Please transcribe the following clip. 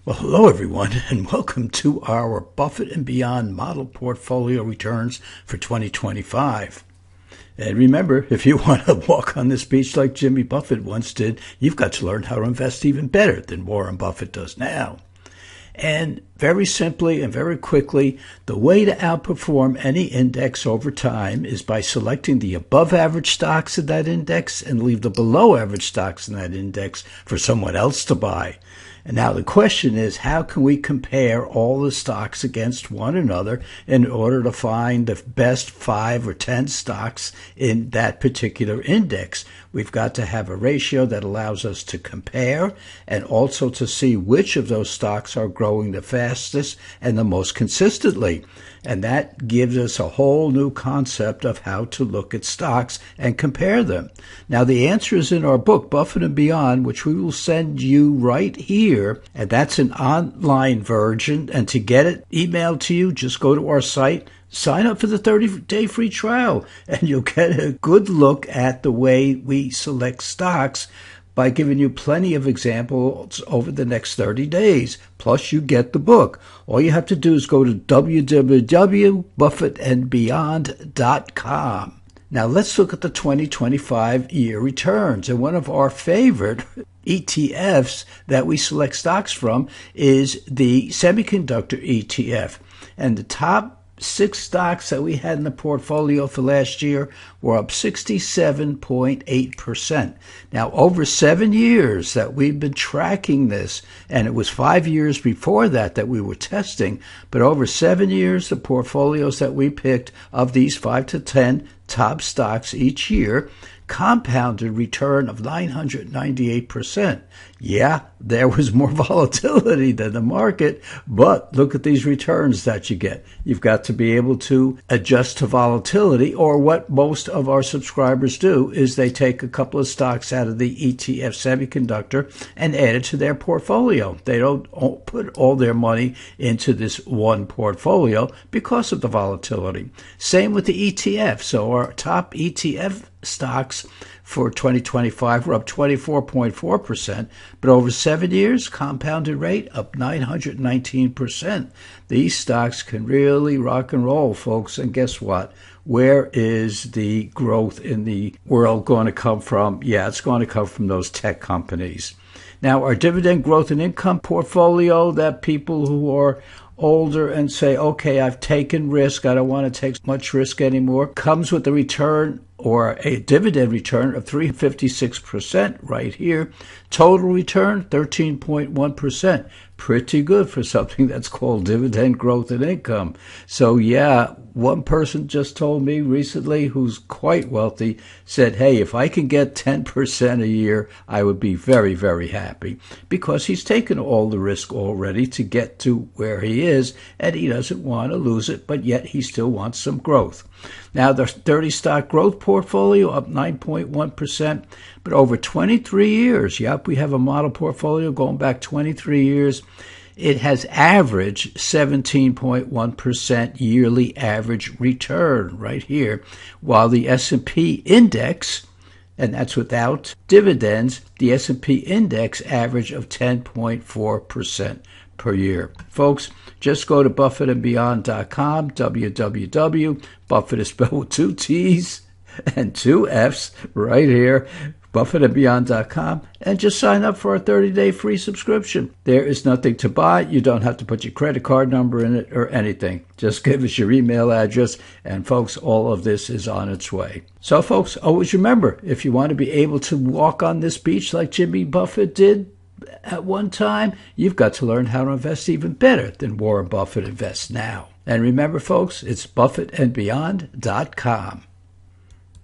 Well, hello everyone, and welcome to our Buffett and Beyond Model Portfolio Returns for 2025. And remember, if you want to walk on this beach like Jimmy Buffett once did, you've got to learn how to invest even better than Warren Buffett does now. And very simply and very quickly, the way to outperform any index over time is by selecting the above average stocks in that index and leave the below average stocks in that index for someone else to buy. And now the question is, how can we compare all the stocks against one another in order to find the best 5 or 10 stocks in that particular index? We've got to have a ratio that allows us to compare and also to see which of those stocks are growing the fastest and the most consistently. And that gives us a whole new concept of how to look at stocks and compare them. Now, the answer is in our book, Buffett and Beyond, which we will send you right here. And that's an online version. And to get it emailed to you, just go to our site, sign up for the 30-day free trial, and you'll get a good look at the way we select stocks by giving you plenty of examples over the next 30 days. Plus, you get the book. All you have to do is go to www.buffettandbeyond.com. Now, let's look at the 2025 year returns. And one of our favorite ETFs that we select stocks from is the Semiconductor ETF. And the top 6 stocks that we had in the portfolio for last year were up 67.8%. Now, over 7 years that we've been tracking this, and it was 5 years before that we were testing, but over 7 years, the portfolios that we picked of these 5 to 10 top stocks each year compounded return of 998%. Yeah, there was more volatility than the market, but look at these returns that you get. You've got to be able to adjust to volatility, or what most of our subscribers do is they take a couple of stocks out of the ETF Semiconductor and add it to their portfolio. They don't put all their money into this one portfolio because of the volatility. Same with the ETF. So our top ETF stocks for 2025 were up 24.4%, but over 7 years, compounded rate up 919%. These stocks can really rock and roll, folks. And guess what? Where is the growth in the world going to come from? Yeah, it's going to come from those tech companies. Now, our dividend growth and income portfolio, that people who are older and say, okay, I've taken risk, I don't want to take much risk anymore, comes with a return or a dividend return of 356% right here. Total return, 13.1%. Pretty good for something that's called dividend growth and income. So yeah, one person just told me recently, who's quite wealthy, said, hey, if I can get 10% a year, I would be very, very happy, because he's taken all the risk already to get to where he is, and he doesn't want to lose it, but yet he still wants some growth. Now, the 30 stock growth portfolio up 9.1%, but over 23 years, yep, we have a model portfolio going back 23 years. It has averaged 17.1% yearly average return right here, while the S&P index, and that's without dividends, the S&P index average of 10.4% per year. Folks, just go to BuffettandBeyond.com, www. Buffett is spelled with 2 T's and 2 F's right here, BuffettandBeyond.com, and just sign up for our 30-day free subscription. There is nothing to buy. You don't have to put your credit card number in it or anything. Just give us your email address, and folks, all of this is on its way. So folks, always remember, if you want to be able to walk on this beach like Jimmy Buffett did at one time, you've got to learn how to invest even better than Warren Buffett invests now. And remember, folks, it's BuffettandBeyond.com.